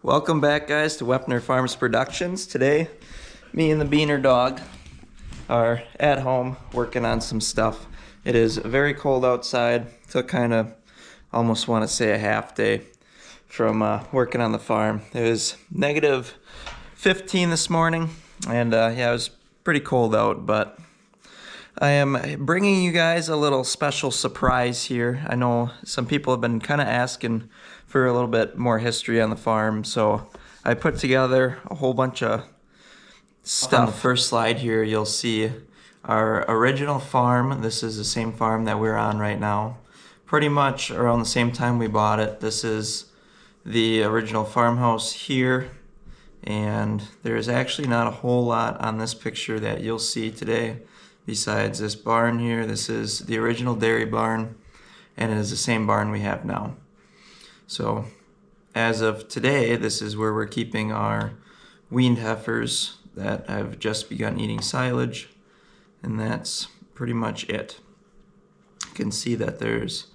Welcome back, guys, to Wepner Farms Productions. Today, me and the Beaner dog are at home working on some stuff. It is very cold outside. Took kind of, almost want to say a half day from working on the farm. It was negative 15 this morning, and yeah, it was pretty cold out, but I am bringing you guys a little special surprise here. I know some people have been kind of asking for a little bit more history on the farm, so I put together a whole bunch of stuff. On the first slide here, you'll see our original farm. This is the same farm that we're on right now. Pretty much around the same time we bought it. This is the original farmhouse here, and there's actually not a whole lot on this picture that you'll see today besides this barn here. This is the original dairy barn, and it is the same barn we have now. So as of today, this is where we're keeping our weaned heifers that have just begun eating silage, and that's pretty much it. You can see that there's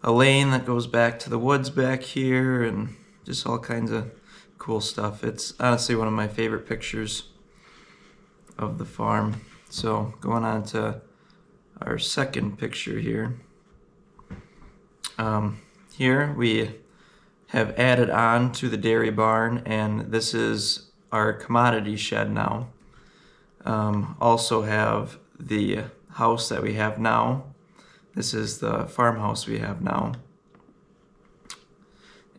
a lane that goes back to the woods back here and just all kinds of cool stuff. It's honestly one of my favorite pictures of the farm. So going on to our second picture here. Here we have added on to the dairy barn, and this is our commodity shed now. Also have the house that we have now. This is the farmhouse we have now.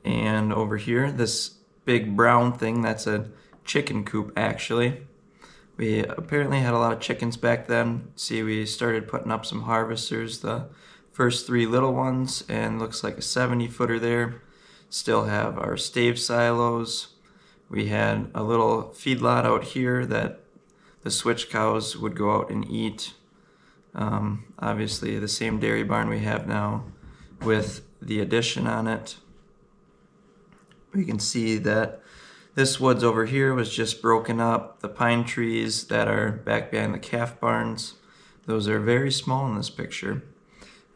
And over here, this big brown thing, that's a chicken coop actually. We apparently had a lot of chickens back then. See, we started putting up some harvesters, the first 3 little ones, and looks like a 70-footer there. Still have our stave silos. We had a little feedlot out here that the switch cows would go out and eat. Obviously the same dairy barn we have now with the addition on it. We can see that this woods over here was just broken up. The pine trees that are back behind the calf barns, those are very small in this picture.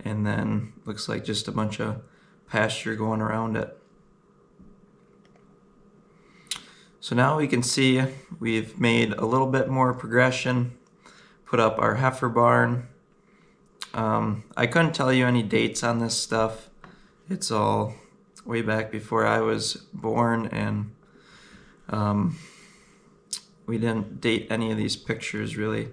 And then looks like just a bunch of pasture going around it. So now we can see we've made a little bit more progression, put up our heifer barn. I couldn't tell you any dates on this stuff. It's all way back before I was born, and we didn't date any of these pictures really.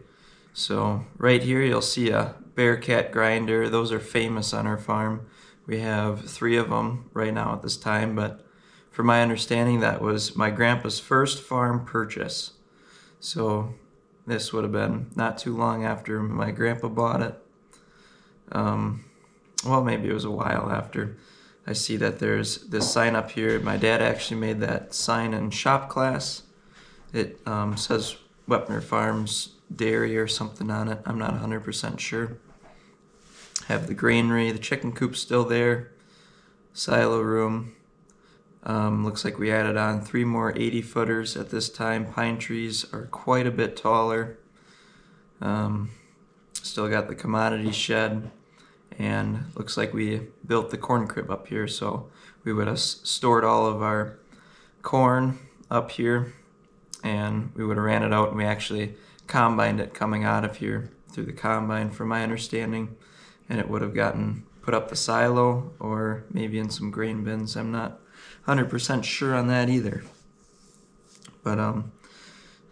So right here you'll see a Bearcat grinder. Those are famous on our farm. We have 3 of them right now at this time, but from my understanding that was my grandpa's first farm purchase. So this would have been not too long after my grandpa bought it. Well, maybe it was a while after. I see that there's this sign up here. My dad actually made that sign in shop class. It says Wepner Farms Dairy or something on it. I'm not 100% sure. Have the granary, the chicken coop still there, silo room. Looks like we added on 3 more 80-footers at this time. Pine trees are quite a bit taller. Still got the commodity shed, and looks like we built the corn crib up here, so we would have stored all of our corn up here, and we would have ran it out, and we actually combined it coming out of here through the combine from my understanding, and it would have gotten put up the silo or maybe in some grain bins. I'm not 100% sure on that either. But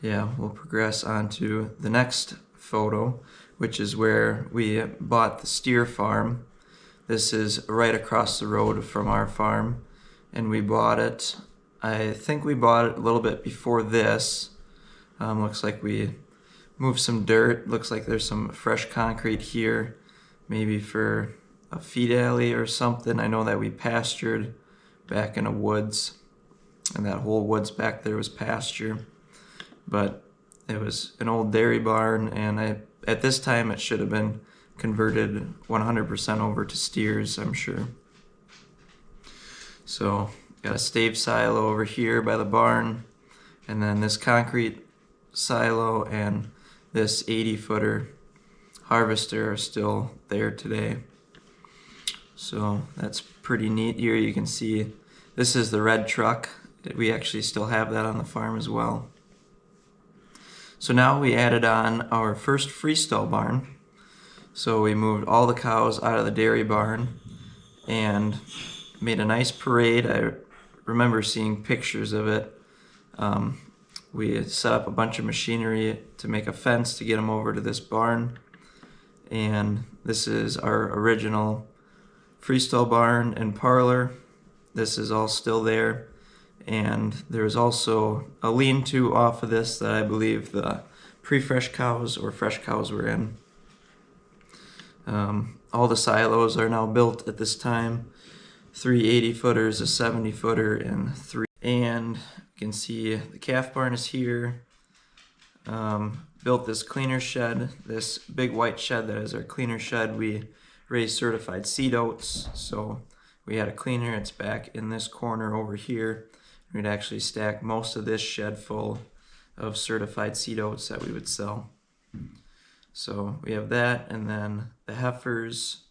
yeah, we'll progress on to the next photo, which is where we bought the steer farm. This is right across the road from our farm, and we bought it, I think we bought it a little bit before this. Looks like we moved some dirt. Looks like there's some fresh concrete here, maybe for a feed alley or something. I know that we pastured back in the woods, and that whole woods back there was pasture, but it was an old dairy barn, and at this time it should have been converted 100% over to steers, I'm sure. So got a stave silo over here by the barn, and then this concrete silo and this 80-footer harvester are still there today. So that's pretty neat. Here you can see this is the red truck. we actually still have that on the farm as well. So now we added on our first freestall barn. So we moved all the cows out of the dairy barn and made a nice parade. I remember seeing pictures of it. We had set up a bunch of machinery to make a fence to get them over to this barn. And this is our original freestall barn and parlor. This is all still there. And there's also a lean-to off of this that I believe the pre-fresh cows or fresh cows were in. All the silos are now built at this time. 3 80-footers, a 70-footer, and 3. And you can see the calf barn is here. Built this cleaner shed, this big white shed that is our cleaner shed. We raise certified seed oats, so we had a cleaner. It's back in this corner over here. We'd actually stack most of this shed full of certified seed oats that we would sell. So we have that, and then the heifers,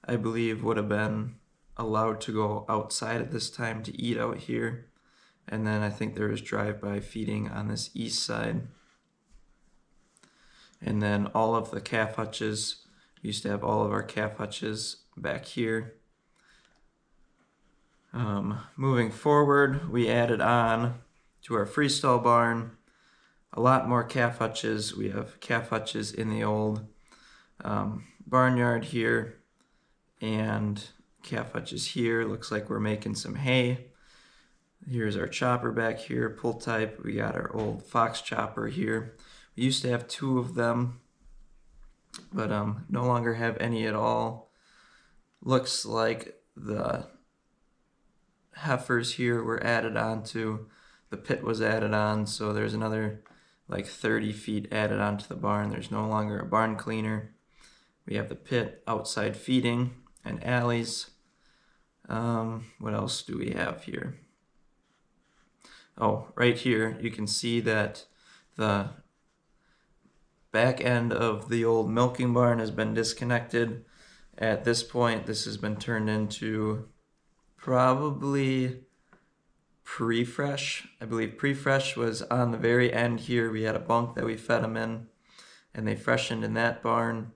I believe, would have been allowed to go outside at this time to eat out here. And then I think there was drive-by feeding on this east side. And then all of the calf hutches, we used to have all of our calf hutches back here. Moving forward, we added on to our freestall barn a lot more calf hutches. We have calf hutches in the old barnyard here, and calf hutches here. Looks like we're making some hay. Here's our chopper back here, pull type. We got our old fox chopper here. We used to have 2 of them, but no longer have any at all. Looks like the heifers here were added on to, the pit was added on, so there's another like 30 feet added onto the barn. There's no longer a barn cleaner. We have the pit, outside feeding, and alleys. What else do we have here? Oh, right here you can see that the back end of the old milking barn has been disconnected. At this point, this has been turned into probably pre-fresh. I believe pre-fresh was on the very end here. We had a bunk that we fed them in, and they freshened in that barn.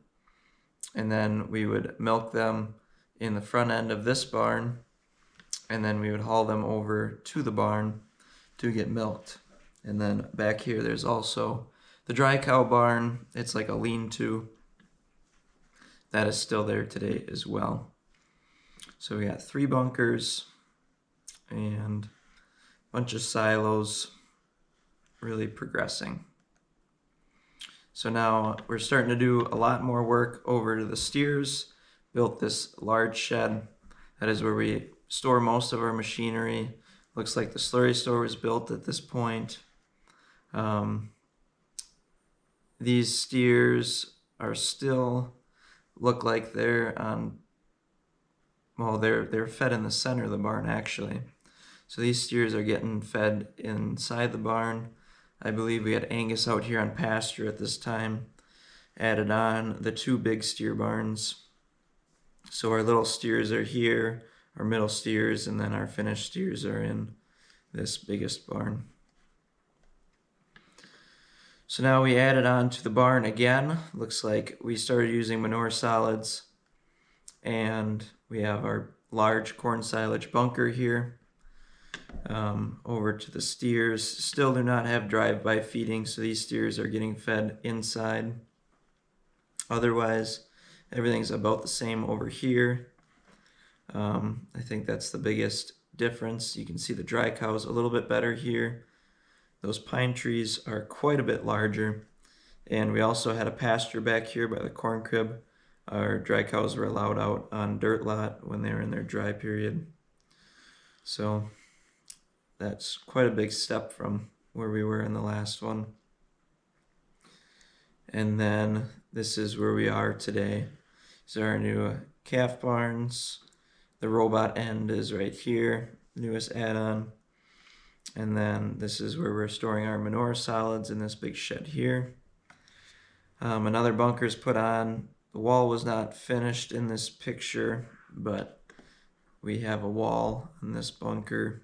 And then we would milk them in the front end of this barn, and then we would haul them over to the barn to get milked. And then back here there's also the dry cow barn. It's like a lean-to. That is still there today as well. So we got 3 bunkers and a bunch of silos, really progressing. So now we're starting to do a lot more work over to the steers. Built this large shed. That is where we store most of our machinery. Looks like the slurry store was built at this point. These steers are still look like they're on, well, they're fed in the center of the barn actually. So these steers are getting fed inside the barn. I believe we had Angus out here on pasture at this time. Added on the 2 big steer barns. So our little steers are here, our middle steers, and then our finished steers are in this biggest barn. So now we added on to the barn again. Looks like we started using manure solids, and we have our large corn silage bunker here. Over to the steers. Still do not have drive-by feeding, so these steers are getting fed inside. Otherwise, everything's about the same over here. I think that's the biggest difference. You can see the dry cows a little bit better here. Those pine trees are quite a bit larger. And we also had a pasture back here by the corn crib. Our dry cows were allowed out on dirt lot when they were in their dry period. So that's quite a big step from where we were in the last one. And then this is where we are today. These are our new calf barns. The robot end is right here, newest add-on. And then this is where we're storing our manure solids in this big shed here. Another bunker is put on. The wall was not finished in this picture, but we have a wall in this bunker.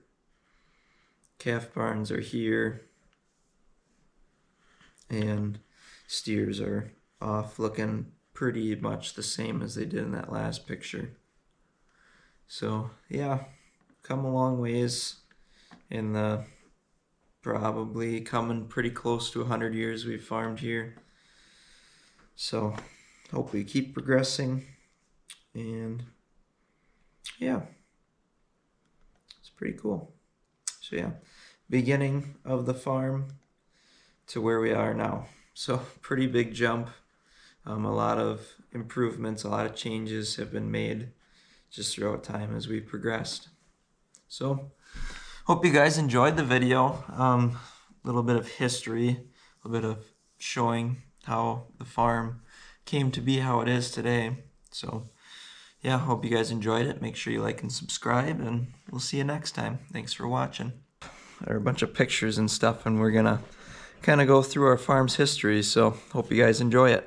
calf barns are here, and steers are off, looking pretty much the same as they did in that last picture. So yeah, come a long ways in the probably coming pretty close to 100 years we've farmed here. So hope we keep progressing, and yeah, it's pretty cool. So yeah, beginning of the farm to where we are now. So pretty big jump. A lot of improvements, a lot of changes have been made just throughout time as we progressed. So hope you guys enjoyed the video. A little bit of history, a little bit of showing how the farm came to be how it is today. So yeah, hope you guys enjoyed it. Make sure you like and subscribe, and we'll see you next time. Thanks for watching. There are a bunch of pictures and stuff, and we're gonna kind of go through our farm's history, so hope you guys enjoy it.